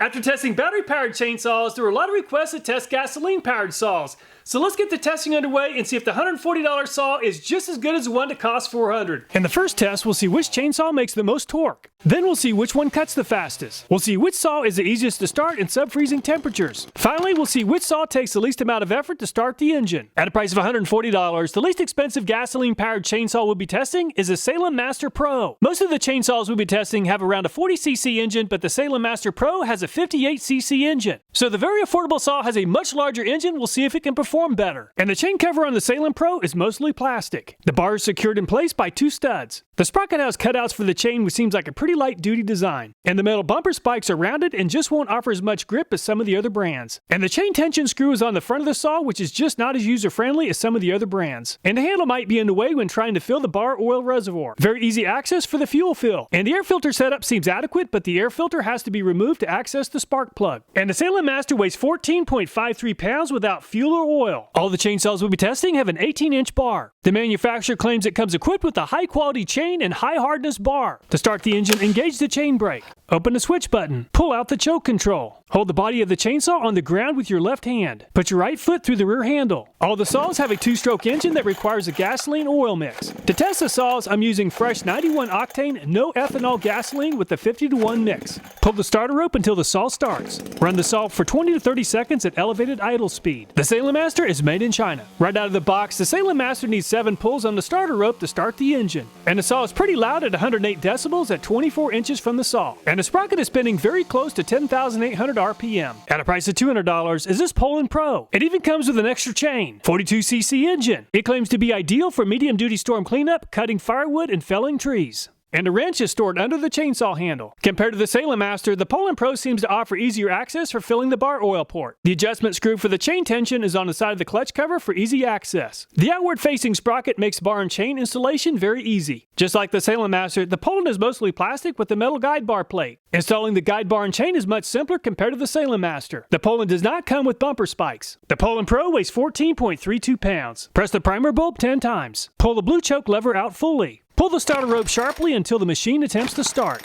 After testing battery-powered chainsaws, there were a lot of requests to test gasoline-powered saws. So let's get the testing underway and see if the $140 saw is just as good as the one that costs $400. In the first test, we'll see which chainsaw makes the most torque. Then we'll see which one cuts the fastest. We'll see which saw is the easiest to start in sub-freezing temperatures. Finally, we'll see which saw takes the least amount of effort to start the engine. At a price of $140, the least expensive gasoline-powered chainsaw we'll be testing is a Salem Master Pro. Most of the chainsaws we'll be testing have around a 40cc engine, but the Salem Master Pro has a 58cc engine. So the very affordable saw has a much larger engine. We'll see if it can perform better. And the chain cover on the Salem Pro is mostly plastic. The bar is secured in place by 2 studs. The sprocket has cutouts for the chain, which seems like a pretty light-duty design. And the metal bumper spikes are rounded and just won't offer as much grip as some of the other brands. And the chain tension screw is on the front of the saw, which is just not as user-friendly as some of the other brands. And the handle might be in the way when trying to fill the bar oil reservoir. Very easy access for the fuel fill. And the air filter setup seems adequate, but the air filter has to be removed to access the spark plug. And the Salem Master weighs 14.53 pounds without fuel or oil. All the chainsaws we'll be testing have an 18-inch bar. The manufacturer claims it comes equipped with a high-quality chain and high-hardness bar. To start the engine, engage the chain brake. Open the switch button. Pull out the choke control. Hold the body of the chainsaw on the ground with your left hand. Put your right foot through the rear handle. All the saws have a 2-stroke engine that requires a gasoline oil mix. To test the saws, I'm using fresh 91 octane, no ethanol gasoline with a 50-to-1 mix. Pull the starter rope until the saw starts. Run the saw for 20 to 30 seconds at elevated idle speed. The Salem Master is made in China. Right out of the box, the Salem Master needs 7 pulls on the starter rope to start the engine. And the saw is pretty loud at 108 decibels at 24 inches from the saw. And the sprocket is spinning very close to 10,800 RPM. At a price of $200 is this Poulan Pro. It even comes with an extra chain, 42cc engine. It claims to be ideal for medium-duty storm cleanup, cutting firewood, and felling trees. And a wrench is stored under the chainsaw handle. Compared to the Salem Master, the Poulan Pro seems to offer easier access for filling the bar oil port. The adjustment screw for the chain tension is on the side of the clutch cover for easy access. The outward-facing sprocket makes bar and chain installation very easy. Just like the Salem Master, the Poulan is mostly plastic with a metal guide bar plate. Installing the guide bar and chain is much simpler compared to the Salem Master. The Poulan does not come with bumper spikes. The Poulan Pro weighs 14.32 pounds. Press the primer bulb 10 times. Pull the blue choke lever out fully. Pull the starter rope sharply until the machine attempts to start.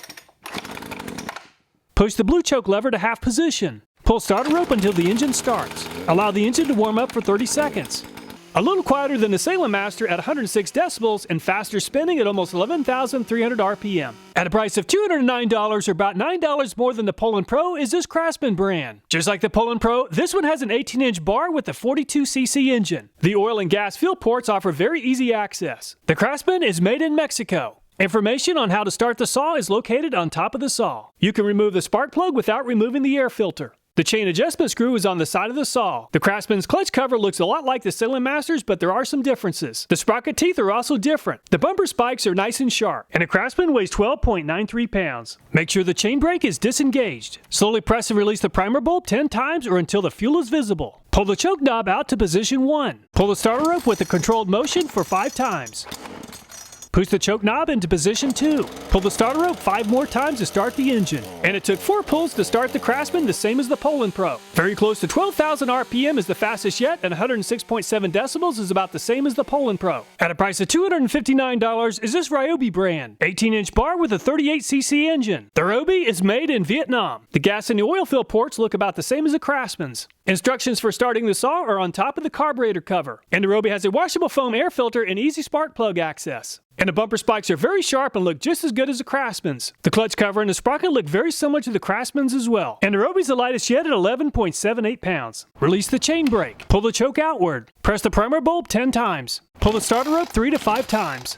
Push the blue choke lever to half position. Pull starter rope until the engine starts. Allow the engine to warm up for 30 seconds. A little quieter than the Salem Master at 106 decibels and faster spinning at almost 11,300 RPM. At a price of $209 or about $9 more than the Poulan Pro is this Craftsman brand. Just like the Poulan Pro, this one has an 18-inch bar with a 42cc engine. The oil and gas fill ports offer very easy access. The Craftsman is made in Mexico. Information on how to start the saw is located on top of the saw. You can remove the spark plug without removing the air filter. The chain adjustment screw is on the side of the saw. The Craftsman's clutch cover looks a lot like the Salem Master's, but there are some differences. The sprocket teeth are also different. The bumper spikes are nice and sharp, and a Craftsman weighs 12.93 pounds. Make sure the chain brake is disengaged. Slowly press and release the primer bulb 10 times or until the fuel is visible. Pull the choke knob out to position 1. Pull the starter rope with a controlled motion for 5 times. Push the choke knob into position 2. Pull the starter rope 5 more times to start the engine. And it took 4 pulls to start the Craftsman, the same as the Poulan Pro. Very close to 12,000 RPM is the fastest yet, and 106.7 decibels is about the same as the Poulan Pro. At a price of $259 is this Ryobi brand. 18-inch bar with a 38cc engine. The Ryobi is made in Vietnam. The gas and the oil fill ports look about the same as the Craftsman's. Instructions for starting the saw are on top of the carburetor cover. And the Ryobi has a washable foam air filter and easy spark plug access. And the bumper spikes are very sharp and look just as good as the Craftsman's. The clutch cover and the sprocket look very similar to the Craftsman's as well. And the Ryobi's the lightest yet at 11.78 pounds. Release the chain brake. Pull the choke outward. Press the primer bulb 10 times. Pull the starter rope 3 to 5 times.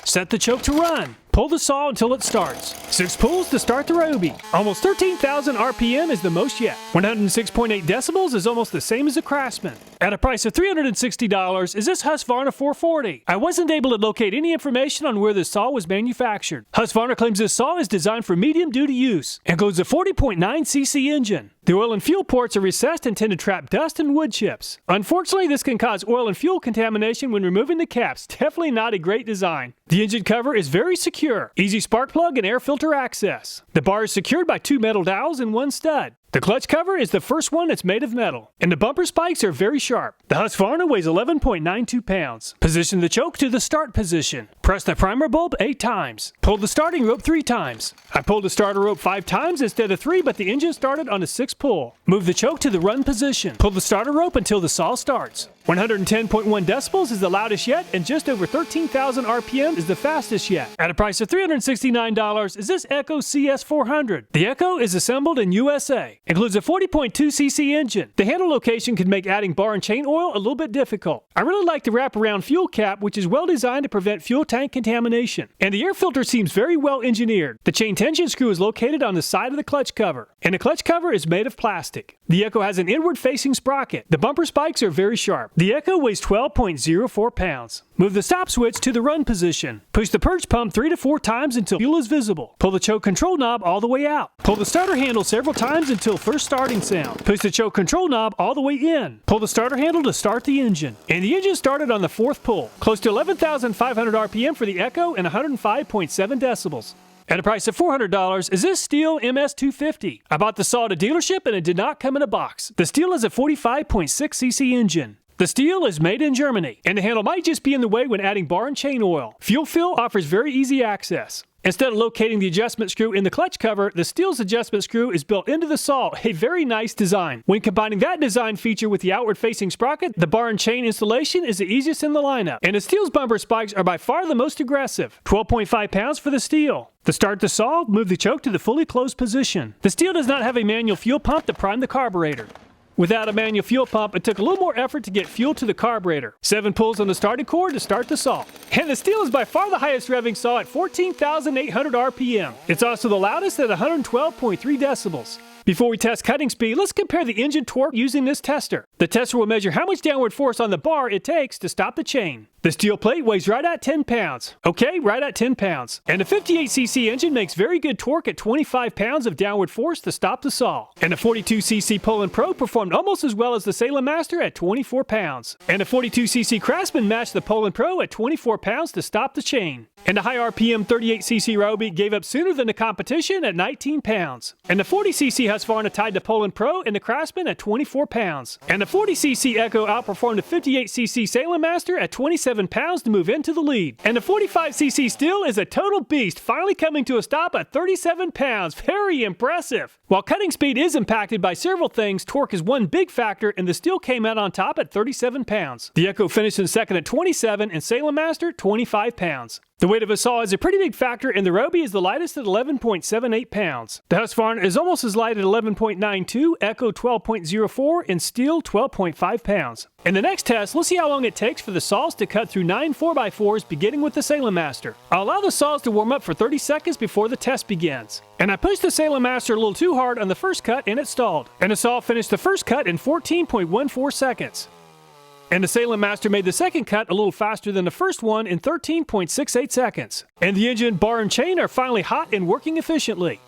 Set the choke to run. Pull the saw until it starts. 6 pulls to start the Ryobi. Almost 13,000 RPM is the most yet. 106.8 decibels is almost the same as the Craftsman. At a price of $360 is this Husqvarna 440. I wasn't able to locate any information on where this saw was manufactured. Husqvarna claims this saw is designed for medium-duty use. Includes a 40.9cc engine. The oil and fuel ports are recessed and tend to trap dust and wood chips. Unfortunately, this can cause oil and fuel contamination when removing the caps. Definitely not a great design. The engine cover is very secure secure, easy spark plug and air filter access. The bar is secured by 2 metal dowels and 1 stud. The clutch cover is the first one that's made of metal, and the bumper spikes are very sharp. The Husqvarna weighs 11.92 pounds. Position the choke to the start position. Press the primer bulb 8 times. Pull the starting rope 3 times. I pulled the starter rope 5 times instead of 3, but the engine started on a 6th pull. Move the choke to the run position. Pull the starter rope until the saw starts. 110.1 decibels is the loudest yet, and just over 13,000 RPM is the fastest yet. At a price of $369 is this Echo CS400. The Echo is assembled in USA. Includes a 40.2cc engine. The handle location can make adding bar and chain oil a little bit difficult. I really like the wraparound fuel cap, which is well designed to prevent fuel tank contamination. And the air filter seems very well engineered. The chain tension screw is located on the side of the clutch cover, and the clutch cover is made of plastic. The Echo has an inward facing sprocket. The bumper spikes are very sharp. The Echo weighs 12.04 pounds. Move the stop switch to the run position. Push the purge pump 3 to 4 times until fuel is visible. Pull the choke control knob all the way out. Pull the starter handle several times until first starting sound. Push the choke control knob all the way in. Pull the starter handle to start the engine. And the engine started on the 4th pull. Close to 11,500 RPM for the Echo and 105.7 decibels. At a price of $400 is this Stihl MS 250. I bought the saw at a dealership and it did not come in a box. The Stihl is a 45.6cc engine. The Stihl is made in Germany, and the handle might just be in the way when adding bar and chain oil. Fuel fill offers very easy access. Instead of locating the adjustment screw in the clutch cover, the Stihl's adjustment screw is built into the saw, a very nice design. When combining that design feature with the outward-facing sprocket, the bar and chain installation is the easiest in the lineup. And the Stihl's bumper spikes are by far the most aggressive, 12.5 pounds for the Stihl. To start the saw, move the choke to the fully closed position. The Stihl does not have a manual fuel pump to prime the carburetor. Without a manual fuel pump, it took a little more effort to get fuel to the carburetor. 7 pulls on the starting cord to start the saw. And the Stihl is by far the highest revving saw at 14,800 RPM. It's also the loudest at 112.3 decibels. Before we test cutting speed, let's compare the engine torque using this tester. The tester will measure how much downward force on the bar it takes to stop the chain. The steel plate weighs right at 10 pounds. Okay, right at 10 pounds. And a 58cc engine makes very good torque at 25 pounds of downward force to stop the saw. And a 42cc Poulan Pro performed almost as well as the Salem Master at 24 pounds. And a 42cc Craftsman matched the Poulan Pro at 24 pounds to stop the chain. And a high RPM 38cc Ryobi gave up sooner than the competition at 19 pounds. And the 40cc Husqvarna tied the Poulan Pro and the Craftsman at 24 pounds. And the 40cc Echo outperformed the 58cc Salem Master at 27 pounds to move into the lead. And the 45cc Stihl is a total beast, finally coming to a stop at 37 pounds. Very impressive. While cutting speed is impacted by several things, torque is one big factor, and the Stihl came out on top at 37 pounds. The Echo finished in second at 27 and Salem Master 25 pounds. The weight of a saw is a pretty big factor, and the Ryobi is the lightest at 11.78 pounds. The Husqvarna is almost as light at 11.92, Echo 12.04, and Stihl 12.5 pounds. In the next test, let's see how long it takes for the saws to cut through 9 4x4s, beginning with the Salem Master. I'll allow the saws to warm up for 30 seconds before the test begins. And I pushed the Salem Master a little too hard on the first cut and it stalled. And the saw finished the first cut in 14.14 seconds. And the Salem Master made the second cut a little faster than the first one in 13.68 seconds. And the engine, bar, and chain are finally hot and working efficiently.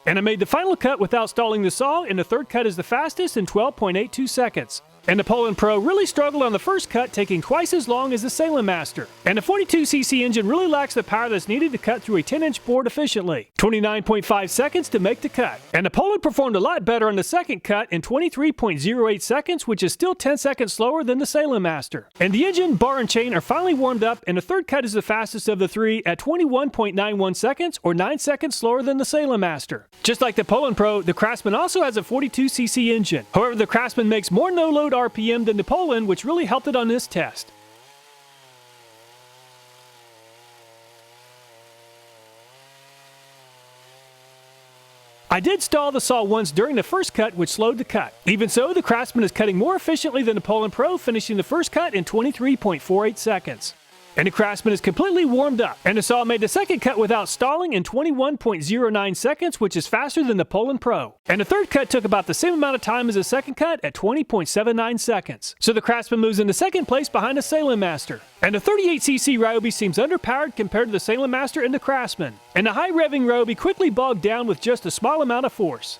And I made the final cut without stalling the saw, and the third cut is the fastest in 12.82 seconds. And the Poulan Pro really struggled on the first cut, taking twice as long as the Salem Master. And the 42cc engine really lacks the power that's needed to cut through a 10-inch board efficiently. 29.5 seconds to make the cut. And the Poulan performed a lot better on the second cut in 23.08 seconds, which is still 10 seconds slower than the Salem Master. And the engine, bar, and chain are finally warmed up, and the third cut is the fastest of the three at 21.91 seconds, or 9 seconds slower than the Salem Master. Just like the Poulan Pro, the Craftsman also has a 42cc engine. However, the Craftsman makes more no-load RPM than the Poulan, which really helped it on this test. I did stall the saw once during the first cut, which slowed the cut. Even so, the Craftsman is cutting more efficiently than the Poulan Pro, finishing the first cut in 23.48 seconds. And the Craftsman is completely warmed up. And the saw made the second cut without stalling in 21.09 seconds, which is faster than the Poulan Pro. And the third cut took about the same amount of time as the second cut at 20.79 seconds. So the Craftsman moves into second place behind the Salem Master. And the 38cc Ryobi seems underpowered compared to the Salem Master and the Craftsman. And the high revving Ryobi quickly bogged down with just a small amount of force.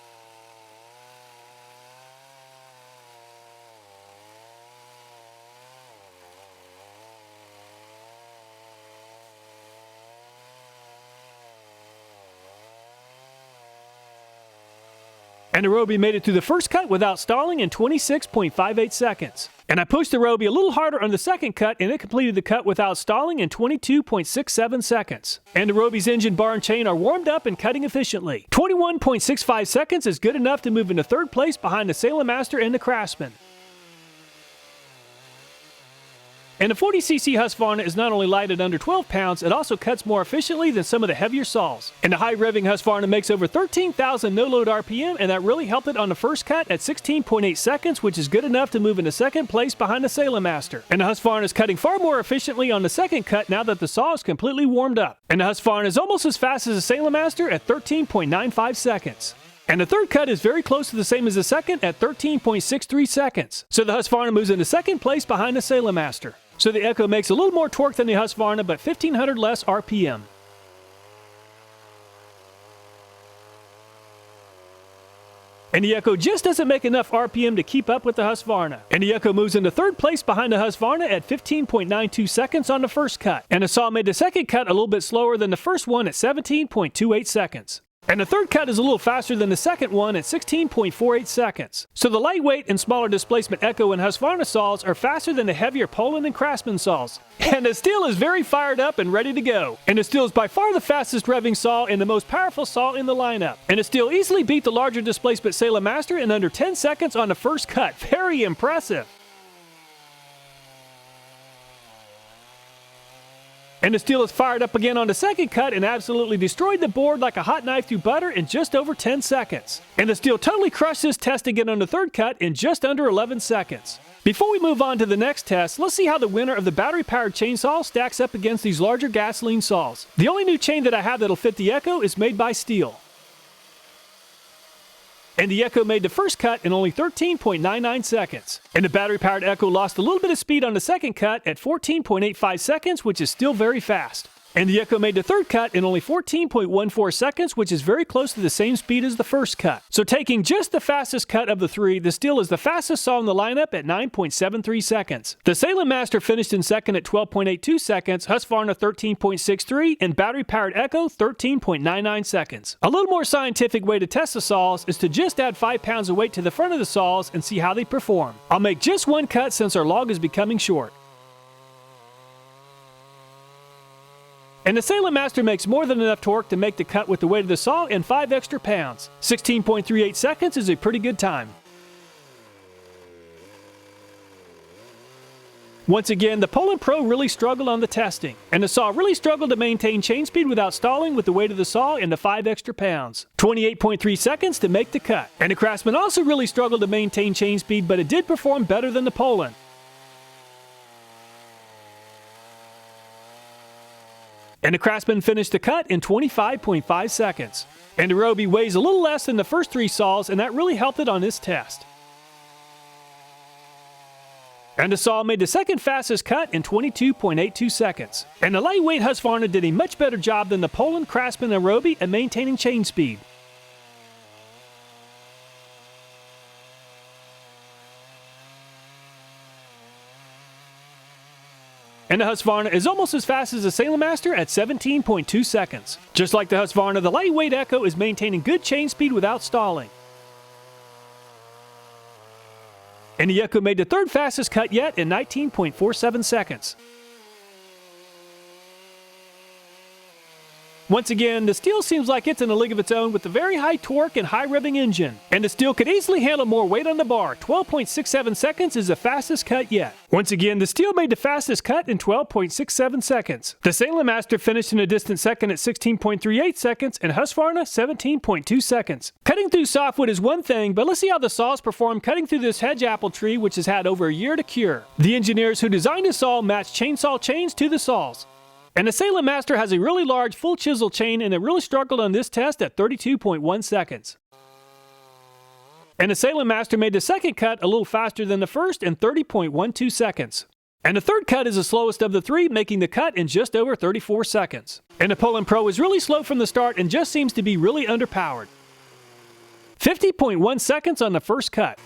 And the Ryobi made it through the first cut without stalling in 26.58 seconds. And I pushed the Ryobi a little harder on the second cut, and it completed the cut without stalling in 22.67 seconds. And the Ryobi's engine, bar, and chain are warmed up and cutting efficiently. 21.65 seconds is good enough to move into third place behind the Salem Master and the Craftsman. And the 40cc Husqvarna is not only light at under 12 pounds, it also cuts more efficiently than some of the heavier saws. And the high-revving Husqvarna makes over 13,000 no-load RPM, and that really helped it on the first cut at 16.8 seconds, which is good enough to move into second place behind the Salem Master. And the Husqvarna is cutting far more efficiently on the second cut now that the saw is completely warmed up. And the Husqvarna is almost as fast as the Salem Master at 13.95 seconds. And the third cut is very close to the same as the second at 13.63 seconds. So the Husqvarna moves into second place behind the Salem Master. So the Echo makes a little more torque than the Husqvarna, but 1,500 less RPM. And the Echo just doesn't make enough RPM to keep up with the Husqvarna. And the Echo moves into third place behind the Husqvarna at 15.92 seconds on the first cut. And the saw made the second cut a little bit slower than the first one at 17.28 seconds. And the third cut is a little faster than the second one at 16.48 seconds. So the lightweight and smaller displacement Echo and Husqvarna saws are faster than the heavier Poulan and Craftsman saws. And the Stihl is very fired up and ready to go. And the Stihl is by far the fastest revving saw and the most powerful saw in the lineup. And the Stihl easily beat the larger displacement Salem Master in under 10 seconds on the first cut. Very impressive. And the Stihl is fired up again on the second cut and absolutely destroyed the board like a hot knife through butter in just over 10 seconds. And the Stihl totally crushed this test again on the third cut in just under 11 seconds. Before we move on to the next test, let's see how the winner of the battery-powered chainsaw stacks up against these larger gasoline saws. The only new chain that I have that'll fit the Echo is made by Stihl. And the Echo made the first cut in only 13.99 seconds. And the battery-powered Echo lost a little bit of speed on the second cut at 14.85 seconds, which is still very fast. And the Echo made the third cut in only 14.14 seconds, which is very close to the same speed as the first cut. So taking just the fastest cut of the three, the Stihl is the fastest saw in the lineup at 9.73 seconds. The Salem Master finished in second at 12.82 seconds, Husqvarna 13.63, and battery-powered Echo 13.99 seconds. A little more scientific way to test the saws is to just add 5 pounds of weight to the front of the saws and see how they perform. I'll make just one cut since our log is becoming short. And the Salem Master makes more than enough torque to make the cut with the weight of the saw and 5 extra pounds. 16.38 seconds is a pretty good time. Once again, the Poulan Pro really struggled on the testing, and the saw really struggled to maintain chain speed without stalling with the weight of the saw and the 5 extra pounds. 28.3 seconds to make the cut. And the Craftsman also really struggled to maintain chain speed, but it did perform better than the Poulan. And the Craftsman finished the cut in 25.5 seconds. And the Ryobi weighs a little less than the first 3 saws, and that really helped it on this test. And the saw made the second fastest cut in 22.82 seconds. And the lightweight Husqvarna did a much better job than the Poulan, Craftsman, and Ryobi at maintaining chain speed. And the Husqvarna is almost as fast as the Salem Master at 17.2 seconds. Just like the Husqvarna, the lightweight Echo is maintaining good chain speed without stalling. And the Echo made the third fastest cut yet in 19.47 seconds. Once again, the Stihl seems like it's in a league of its own with a very high torque and high revving engine. And the Stihl could easily handle more weight on the bar. 12.67 seconds is the fastest cut yet. Once again, the Stihl made the fastest cut in 12.67 seconds. The Salem Master finished in a distant second at 16.38 seconds and Husqvarna 17.2 seconds. Cutting through softwood is one thing, but let's see how the saws perform cutting through this hedge apple tree, which has had over a year to cure. The engineers who designed the saw matched chainsaw chains to the saws. And the Salem Master has a really large full chisel chain, and it really struggled on this test at 32.1 seconds. And the Salem Master made the second cut a little faster than the first in 30.12 seconds. And the third cut is the slowest of the 3, making the cut in just over 34 seconds. And the Poulan Pro is really slow from the start and just seems to be really underpowered. 50.1 seconds on the first cut.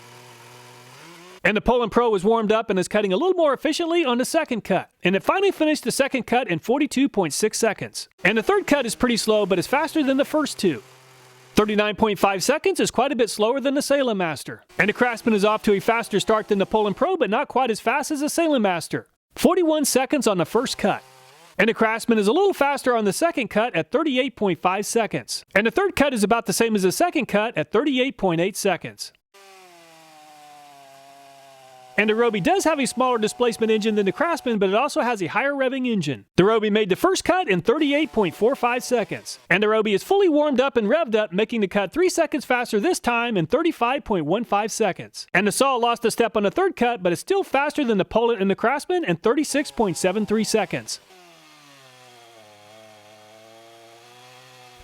And the Poulan Pro was warmed up and is cutting a little more efficiently on the second cut. And it finally finished the second cut in 42.6 seconds. And the third cut is pretty slow, but is faster than the first 2. 39.5 seconds is quite a bit slower than the Salem Master. And the Craftsman is off to a faster start than the Poulan Pro, but not quite as fast as the Salem Master. 41 seconds on the first cut. And the Craftsman is a little faster on the second cut at 38.5 seconds. And the third cut is about the same as the second cut at 38.8 seconds. And the Ryobi does have a smaller displacement engine than the Craftsman, but it also has a higher revving engine. The Ryobi made the first cut in 38.45 seconds. And the Ryobi is fully warmed up and revved up, making the cut 3 seconds faster this time in 35.15 seconds. And the saw lost a step on the third cut, but is still faster than the Poulan and the Craftsman in 36.73 seconds.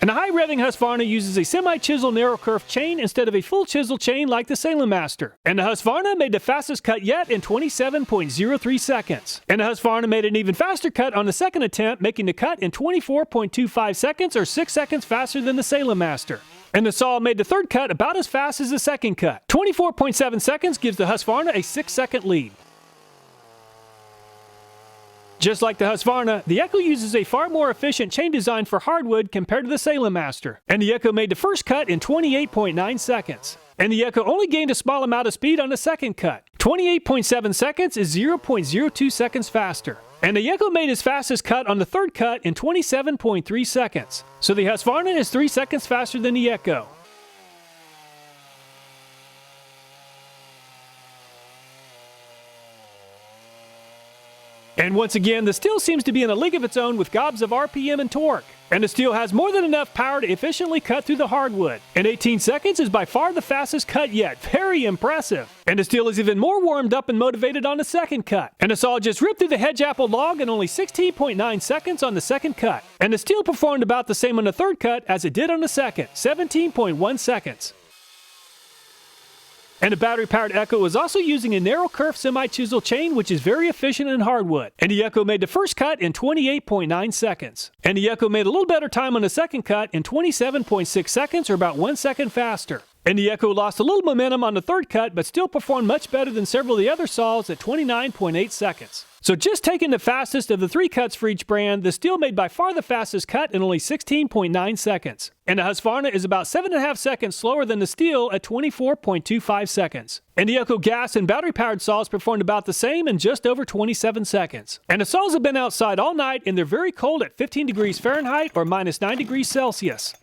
And the high revving Husqvarna uses a semi-chisel narrow curved chain instead of a full chisel chain like the Salem Master. And the Husqvarna made the fastest cut yet in 27.03 seconds. And the Husqvarna made an even faster cut on the second attempt, making the cut in 24.25 seconds or 6 seconds faster than the Salem Master. And the saw made the third cut about as fast as the second cut. 24.7 seconds gives the Husqvarna a 6-second lead. Just like the Husqvarna, the Echo uses a far more efficient chain design for hardwood compared to the Salem Master. And the Echo made the first cut in 28.9 seconds. And the Echo only gained a small amount of speed on the second cut. 28.7 seconds is 0.02 seconds faster. And the Echo made his fastest cut on the third cut in 27.3 seconds. So the Husqvarna is 3 seconds faster than the Echo. And once again, the Stihl seems to be in a league of its own with gobs of RPM and torque. And the Stihl has more than enough power to efficiently cut through the hardwood. And 18 seconds is by far the fastest cut yet. Very impressive. And the Stihl is even more warmed up and motivated on the second cut. And the saw just ripped through the hedge apple log in only 16.9 seconds on the second cut. And the Stihl performed about the same on the third cut as it did on the second, 17.1 seconds. And the battery-powered Echo is also using a narrow curved semi-chisel chain, which is very efficient in hardwood. And the Echo made the first cut in 28.9 seconds. And the Echo made a little better time on the second cut in 27.6 seconds, or about 1 second faster. And the Echo lost a little momentum on the third cut, but still performed much better than several of the other saws at 29.8 seconds. So just taking the fastest of the 3 cuts for each brand, the Stihl made by far the fastest cut in only 16.9 seconds. And the Husqvarna is about 7.5 seconds slower than the Stihl at 24.25 seconds. And the Echo gas and battery-powered saws performed about the same in just over 27 seconds. And the saws have been outside all night, and they're very cold at 15 degrees Fahrenheit or minus 9 degrees Celsius.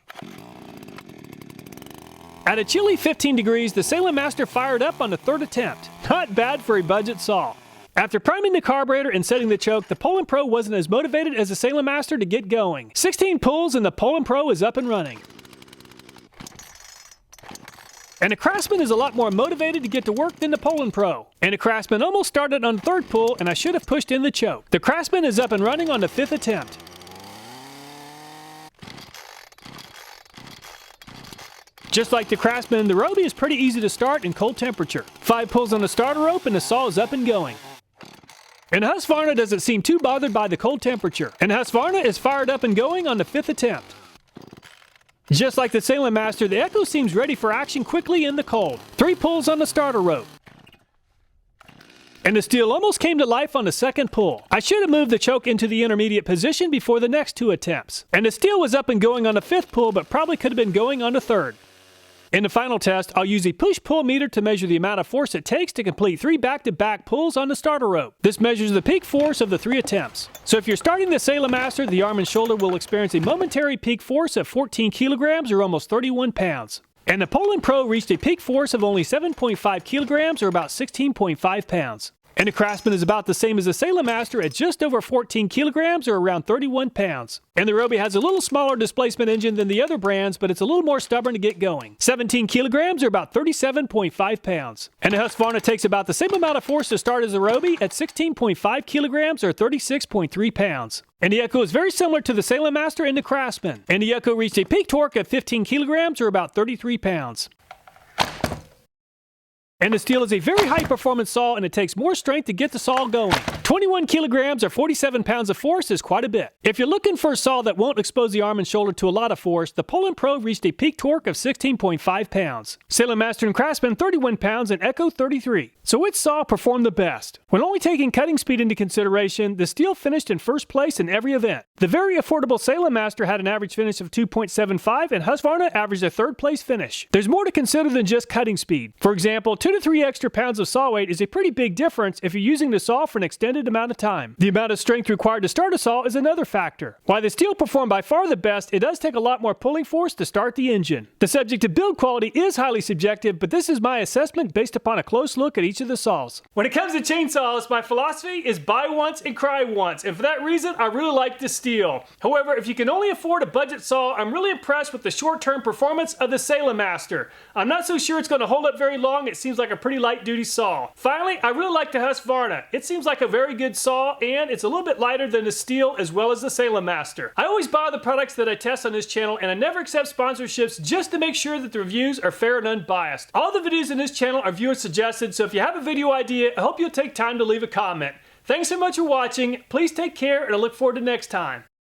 At a chilly 15 degrees, the Salem Master fired up on the third attempt. Not bad for a budget saw. After priming the carburetor and setting the choke, the Poulan Pro wasn't as motivated as the Salem Master to get going. 16 pulls and the Poulan Pro is up and running. And the Craftsman is a lot more motivated to get to work than the Poulan Pro. And the Craftsman almost started on the third pull, and I should have pushed in the choke. The Craftsman is up and running on the 5th attempt. Just like the Craftsman, the Ryobi is pretty easy to start in cold temperature. 5 pulls on the starter rope and the saw is up and going. And Husqvarna doesn't seem too bothered by the cold temperature. And Husqvarna is fired up and going on the 5th attempt. Just like the Salem Master, the Echo seems ready for action quickly in the cold. 3 pulls on the starter rope. And the Stihl almost came to life on the second pull. I should have moved the choke into the intermediate position before the next 2 attempts. And the Stihl was up and going on the 5th pull, but probably could have been going on the 3rd. In the final test, I'll use a push-pull meter to measure the amount of force it takes to complete 3 back-to-back pulls on the starter rope. This measures the peak force of the 3 attempts. So if you're starting the Salem Master, the arm and shoulder will experience a momentary peak force of 14 kilograms or almost 31 pounds. And the Poulan Pro reached a peak force of only 7.5 kilograms or about 16.5 pounds. And the Craftsman is about the same as the Salem Master at just over 14 kilograms or around 31 pounds. And the Ryobi has a little smaller displacement engine than the other brands, but it's a little more stubborn to get going. 17 kilograms or about 37.5 pounds. And the Husqvarna takes about the same amount of force to start as the Ryobi at 16.5 kilograms or 36.3 pounds. And the Echo is very similar to the Salem Master and the Craftsman. And the Echo reached a peak torque of 15 kilograms or about 33 pounds. And the Stihl is a very high performance saw, and it takes more strength to get the saw going. 21 kilograms or 47 pounds of force is quite a bit. If you're looking for a saw that won't expose the arm and shoulder to a lot of force, the Poulan Pro reached a peak torque of 16.5 pounds. Salem Master and Craftsman 31 pounds and Echo 33. So which saw performed the best? When only taking cutting speed into consideration, the Stihl finished in first place in every event. The very affordable Salem Master had an average finish of 2.75 and Husqvarna averaged a third place finish. There's more to consider than just cutting speed. For example, 2 to 3 extra pounds of saw weight is a pretty big difference if you're using the saw for an extended amount of time. The amount of strength required to start a saw is another factor. While the Stihl performed by far the best, it does take a lot more pulling force to start the engine. The subject of build quality is highly subjective, but this is my assessment based upon a close look at each of the saws. When it comes to chainsaws, my philosophy is buy once and cry once, and for that reason, I really like the Stihl. However, if you can only afford a budget saw, I'm really impressed with the short-term performance of the Salem Master. I'm not so sure it's going to hold up very long. It seems like a pretty light-duty saw. Finally, I really like the Husqvarna. It seems like a very good saw, and it's a little bit lighter than the Stihl as well as the Salem Master. I always buy the products that I test on this channel, and I never accept sponsorships just to make sure that the reviews are fair and unbiased. All the videos in this channel are viewer suggested, so if you have a video idea, I hope you'll take time to leave a comment. Thanks so much for watching. Please take care, and I look forward to next time.